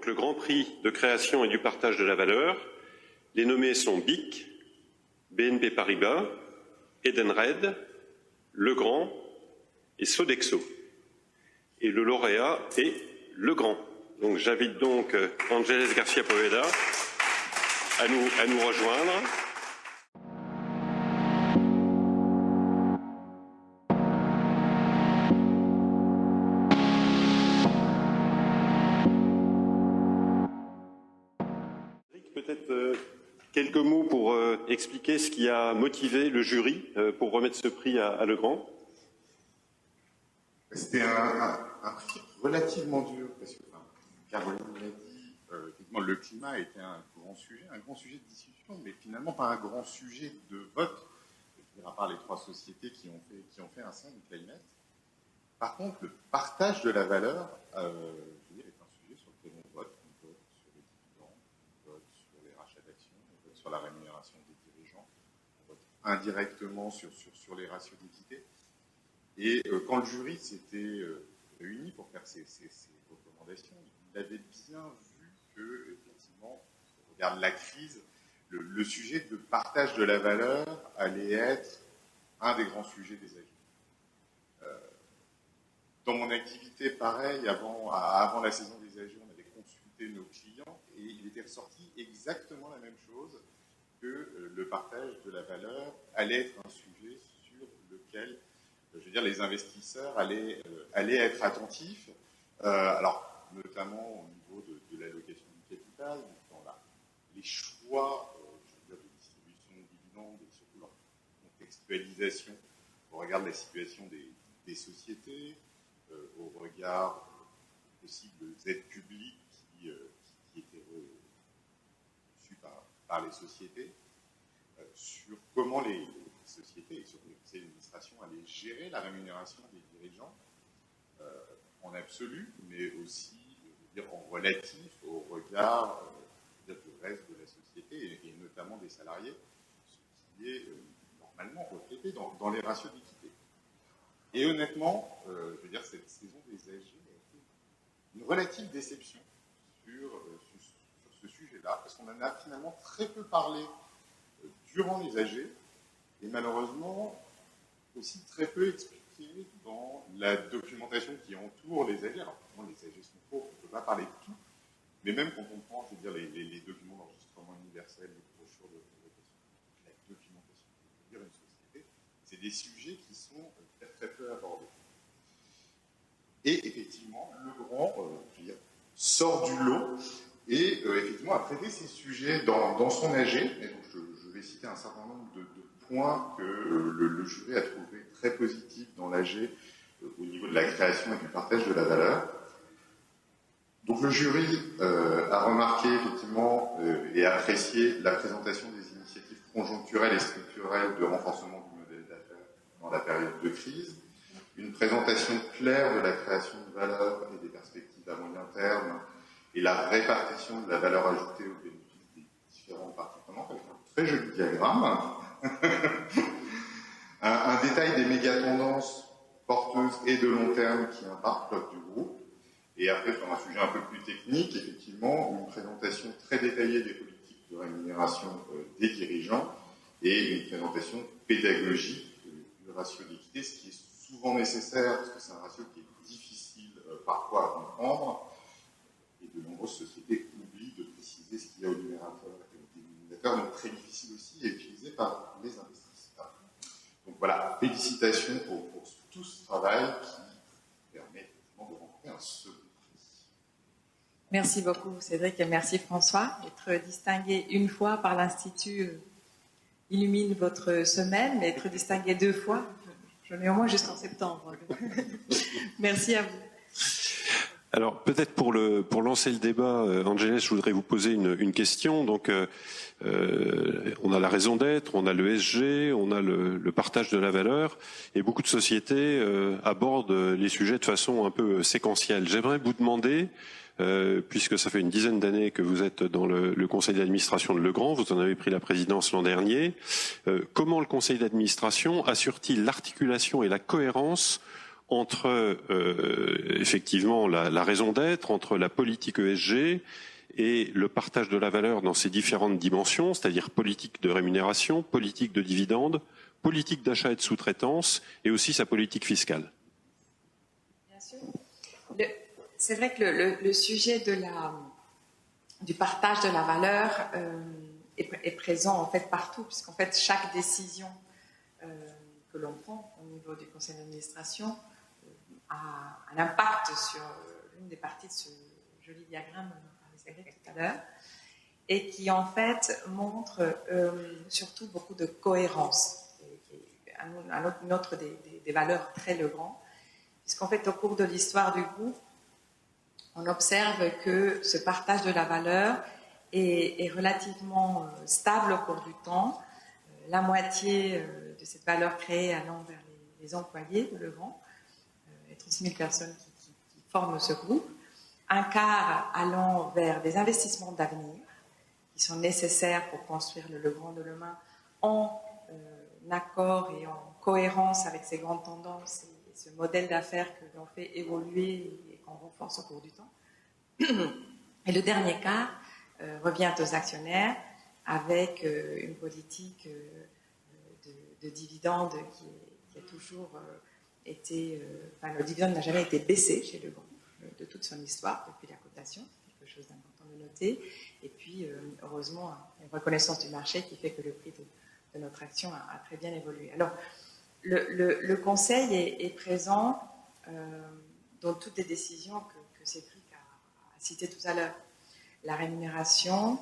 donc le Grand Prix de création et du partage de la valeur. Les nommés sont BIC, BNP Paribas, Edenred, Legrand et Sodexo. Et le lauréat est Legrand. Donc j'invite donc Ángeles García Poveda à nous rejoindre. Peut-être quelques mots pour expliquer ce qui a motivé le jury pour remettre ce prix à Legrand. C'était un prix relativement dur, parce que Caroline l'a dit, effectivement, le climat était un grand sujet de discussion, mais finalement pas un grand sujet de vote, à part les 3 sociétés qui ont fait un sein du climate. Par contre, le partage de la valeur, est un sujet sur lequel on vote sur les dividendes, on vote sur les rachats d'actions, on vote sur la rémunération des dirigeants, on vote indirectement sur les ratios d'équité. Et quand le jury s'était réuni pour faire ces recommandations, il avait bien vu que, effectivement, on regarde la crise, le sujet de partage de la valeur allait être un des grands sujets des AG. Dans mon activité, pareil, avant la saison des AG, on avait consulté nos clients et il était ressorti exactement la même chose, que le partage de la valeur allait être un sujet sur lequel les investisseurs allaient être attentifs, alors notamment au niveau de l'allocation du capital, dans les choix de distribution de dividendes et surtout leur contextualisation au regard de la situation des sociétés, au regard possibles aides publiques qui étaient reçues par les sociétés, sur comment les sociétés et surtout les conseils d'administration allaient gérer la rémunération des dirigeants en absolu, mais aussi en relatif au regard du reste de la société et notamment des salariés, ce qui est normalement reflété dans les ratios d'équité. Et honnêtement, cette saison des AG a été une relative déception sur ce sujet-là, parce qu'on en a finalement très peu parlé durant les AG, et malheureusement aussi très peu expliqué dans la documentation qui entoure les AG. Alors, les AG sont courts, on ne peut pas parler de tout, mais même quand on prend, les documents d'enregistrement universel, les brochures de la documentation de une société, c'est des sujets qui sont très peu abordés. Et effectivement, Legrand sort du lot et effectivement a traité ces sujets dans son AG. Et donc je vais citer un certain nombre de points que le jury a trouvé très positifs dans l'AG au niveau de la création et du partage de la valeur. Donc le jury a remarqué effectivement et apprécié la présentation des initiatives conjoncturelles et structurelles de renforcement du modèle d'affaires dans la période de crise, une présentation claire de la création de valeur et des perspectives à moyen terme et la répartition de la valeur ajoutée au bénéfice des différentes parties prenantes, avec un très joli diagramme. un détail des méga-tendances porteuses et de long terme qui impactent l'offre du groupe. Et après, sur un sujet un peu plus technique, effectivement, une présentation très détaillée des politiques de rémunération des dirigeants et une présentation pédagogique du ratio d'équité, ce qui est souvent nécessaire parce que c'est un ratio qui est difficile parfois à comprendre et de nombreuses sociétés oublient de préciser ce qu'il y a au numérateur et au dénominateur, donc très difficile aussi et utilisé par les investisseurs. Donc voilà, félicitations pour tout ce travail qui permet effectivement de rencontrer un second. Merci beaucoup Cédric et merci François. Être distingué une fois par l'Institut illumine votre semaine, mais être distingué 2 fois, j'en ai au moins jusqu'en septembre. Merci à vous. Alors peut-être pour lancer le débat, Ángeles, je voudrais vous poser une question. Donc on a la raison d'être, on a l'ESG, on a le partage de la valeur, et beaucoup de sociétés abordent les sujets de façon un peu séquentielle. J'aimerais vous demander, puisque ça fait une dizaine d'années que vous êtes dans le conseil d'administration de Legrand, vous en avez pris la présidence l'an dernier, comment le conseil d'administration assure-t-il l'articulation et la cohérence entre effectivement la raison d'être, entre la politique ESG et le partage de la valeur dans ses différentes dimensions, c'est-à-dire politique de rémunération, politique de dividendes, politique d'achat et de sous-traitance, et aussi sa politique fiscale. Bien sûr. C'est vrai que le sujet du partage de la valeur est présent en fait partout, puisqu'en fait chaque décision que l'on prend au niveau du conseil d'administration a un impact sur l'une des parties de ce joli diagramme dont parlait tout à l'heure, et qui en fait montre surtout beaucoup de cohérence, une autre des valeurs très Legrand, puisqu'en fait au cours de l'histoire du groupe, on observe que ce partage de la valeur est relativement stable au cours du temps. La moitié de cette valeur créée allant vers les employés de Legrand, les 36 000 personnes qui forment ce groupe, un quart allant vers des investissements d'avenir qui sont nécessaires pour construire le Legrand de demain en accord et en cohérence avec ces grandes tendances et ce modèle d'affaires que l'on fait évoluer et qu'on renforce au cours du temps. Et le dernier quart revient aux actionnaires avec une politique de dividendes qui a toujours été... le dividende n'a jamais été baissé chez Legrand de toute son histoire depuis la cotation, quelque chose d'important de noter. Et puis, heureusement, une reconnaissance du marché qui fait que le prix de notre action a très bien évolué. Alors, le Conseil est présent dans toutes les décisions que Cédric a citées tout à l'heure. La rémunération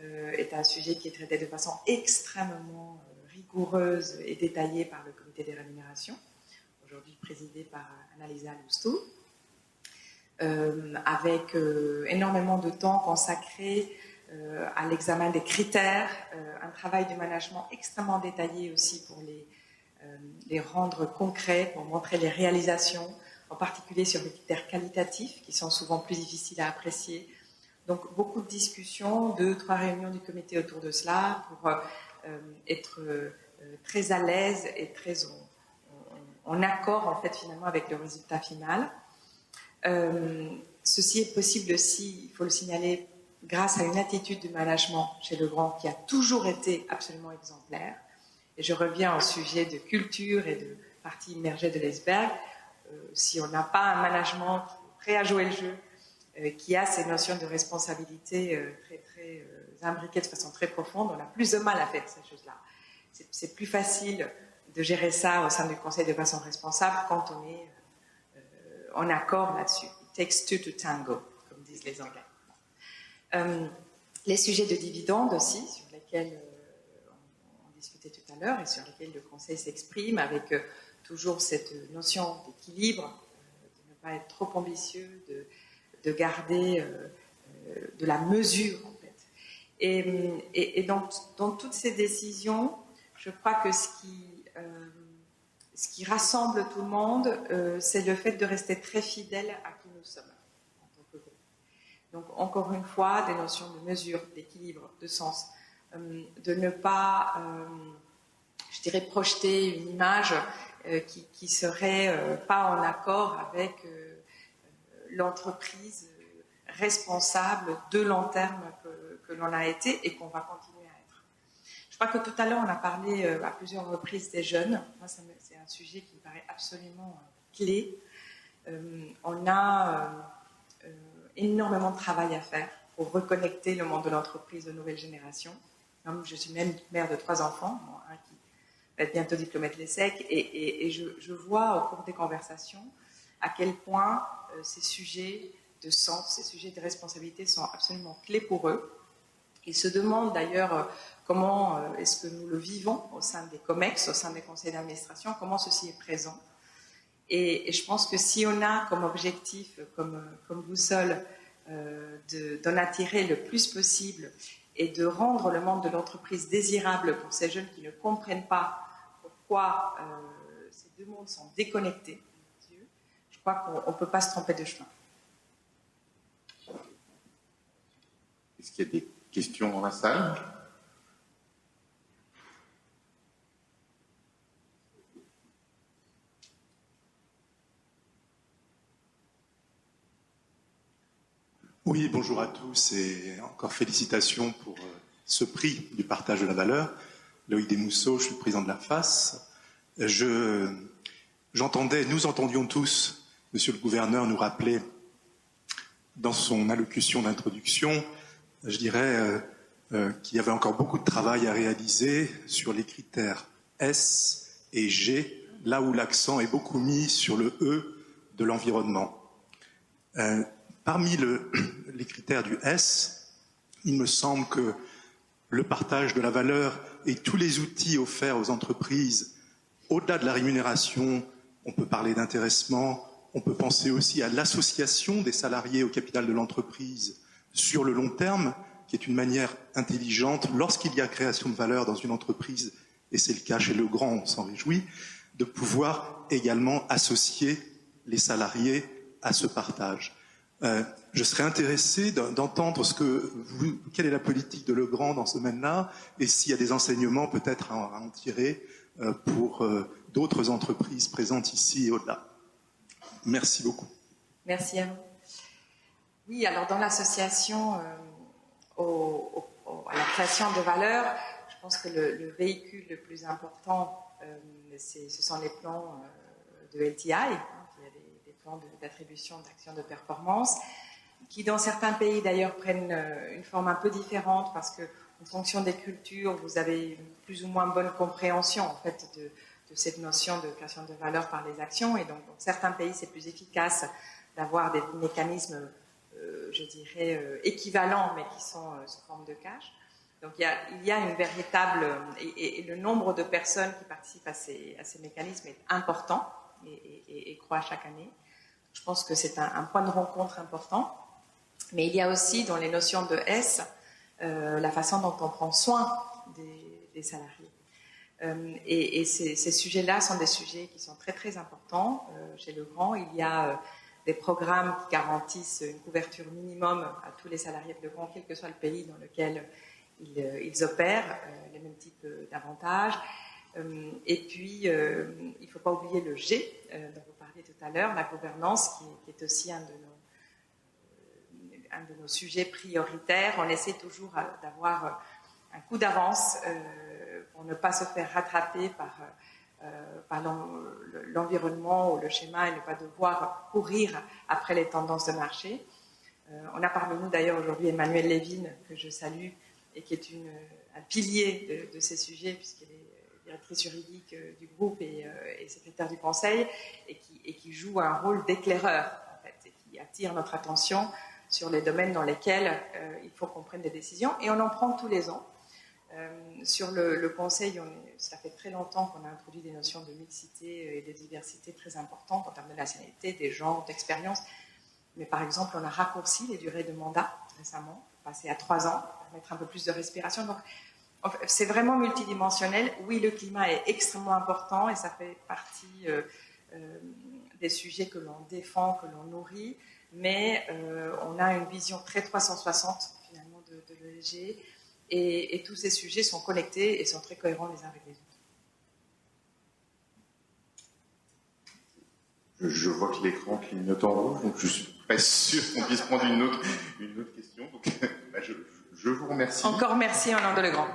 est un sujet qui est traité de façon extrêmement rigoureuse et détaillée par le comité des rémunérations, aujourd'hui présidé par Annalisa Lousteau, avec énormément de temps consacré à l'examen des critères, un travail de management extrêmement détaillé aussi pour les rendre concrets, pour montrer les réalisations, en particulier sur les critères qualitatifs qui sont souvent plus difficiles à apprécier. Donc beaucoup de discussions, 2-3 réunions du comité autour de cela pour être très à l'aise et très en accord en fait finalement avec le résultat final. Ceci est possible aussi, il faut le signaler, grâce à une attitude du management chez Legrand qui a toujours été absolument exemplaire. Et je reviens au sujet de culture et de partie immergée de l'iceberg. Si on n'a pas un management qui est prêt à jouer le jeu, qui a ces notions de responsabilité très imbriquées de façon très profonde, on a plus de mal à faire ces choses-là. C'est plus facile de gérer ça au sein du conseil de façon responsable quand on est en accord là-dessus. It takes two to tango, comme disent les Anglais. Les sujets de dividendes aussi, sur lesquels on discutait tout à l'heure et sur lesquels le conseil s'exprime, avec toujours cette notion d'équilibre, de ne pas être trop ambitieux, de garder de la mesure en fait. Et dans toutes ces décisions, je crois que ce qui rassemble tout le monde, c'est le fait de rester très fidèle à qui nous sommes en tant que groupe. Donc encore une fois, des notions de mesure, d'équilibre, de sens, de ne pas, je dirais, projeter une image qui serait pas en accord avec l'entreprise responsable de long terme que l'on a été et qu'on va continuer à être. Je crois que tout à l'heure, on a parlé à plusieurs reprises des jeunes. Moi, c'est un sujet qui me paraît absolument clé. On a énormément de travail à faire pour reconnecter le monde de l'entreprise aux nouvelles générations. Je suis même mère de 3 enfants, un qui va être bientôt diplômé de l'ESSEC, et je vois au cours des conversations à quel point ces sujets de sens, ces sujets de responsabilité sont absolument clés pour eux. Ils se demandent d'ailleurs comment est-ce que nous le vivons au sein des COMEX, au sein des conseils d'administration, comment ceci est présent. Et je pense que si on a comme objectif, comme boussole, d'en attirer le plus possible et de rendre le monde de l'entreprise désirable pour ces jeunes qui ne comprennent pas pourquoi ces deux mondes sont déconnectés, je crois qu'on ne peut pas se tromper de chemin. Est-ce qu'il y a des questions dans la salle ? Oui, bonjour à tous et encore félicitations pour ce prix du partage de la valeur. Loïc Desmousseaux, je suis le président de la FAS. Nous entendions tous, monsieur le gouverneur nous rappeler dans son allocution d'introduction, je dirais qu'il y avait encore beaucoup de travail à réaliser sur les critères S et G, là où l'accent est beaucoup mis sur le E de l'environnement. Parmi les critères du S, il me semble que le partage de la valeur et tous les outils offerts aux entreprises, au-delà de la rémunération, on peut parler d'intéressement, on peut penser aussi à l'association des salariés au capital de l'entreprise sur le long terme, qui est une manière intelligente, lorsqu'il y a création de valeur dans une entreprise, et c'est le cas chez Legrand, on s'en réjouit, de pouvoir également associer les salariés à ce partage. Je serais intéressé d'entendre quelle est la politique de Legrand dans ce domaine-là, et s'il y a des enseignements peut-être à en tirer pour d'autres entreprises présentes ici et au-delà. Merci beaucoup. Merci à vous. Oui, alors dans l'association à la création de valeur, je pense que le véhicule le plus important, ce sont les plans de LTI, qui a des plans d'attribution d'actions de performance, qui dans certains pays d'ailleurs prennent une forme un peu différente parce que en fonction des cultures, vous avez une plus ou moins bonne compréhension en fait de cette notion de création de valeur par les actions. Et donc, dans certains pays, c'est plus efficace d'avoir des mécanismes, je dirais, équivalents, mais qui sont sous forme de cash. Donc, il y a une véritable... Et le nombre de personnes qui participent à ces mécanismes est important et croît chaque année. Je pense que c'est un point de rencontre important. Mais il y a aussi, dans les notions de S, la façon dont on prend soin des salariés. Et ces sujets-là sont des sujets qui sont très très importants chez Legrand. Il y a des programmes qui garantissent une couverture minimum à tous les salariés de Legrand, quel que soit le pays dans lequel ils opèrent, les mêmes types d'avantages. Et puis, il ne faut pas oublier le G, dont vous parliez tout à l'heure, la gouvernance, qui est aussi un de nos sujets prioritaires. On essaie toujours d'avoir un coup d'avance pour ne pas se faire rattraper par l'environnement ou le schéma et ne pas devoir courir après les tendances de marché. On a parmi nous d'ailleurs aujourd'hui Emmanuelle Lévin, que je salue, et qui est un pilier de ces sujets, puisqu'elle est directrice juridique du groupe et secrétaire du conseil, et qui joue un rôle d'éclaireur, en fait, et qui attire notre attention sur les domaines dans lesquels il faut qu'on prenne des décisions, et on en prend tous les ans. Sur le conseil, ça fait très longtemps qu'on a introduit des notions de mixité et de diversité très importantes en termes de nationalité, des genres, d'expérience. Mais par exemple, on a raccourci les durées de mandat récemment, passé à 3 ans, pour permettre un peu plus de respiration. Donc, c'est vraiment multidimensionnel. Oui, le climat est extrêmement important et ça fait partie des sujets que l'on défend, que l'on nourrit. Mais on a une vision très 360 finalement de l'ESG et tous ces sujets sont connectés et sont très cohérents les uns avec les autres. Je vois que l'écran clignote en rouge, donc je suis pas sûr qu'on puisse prendre une autre question. Donc, je vous remercie. Encore merci en nom de Legrand.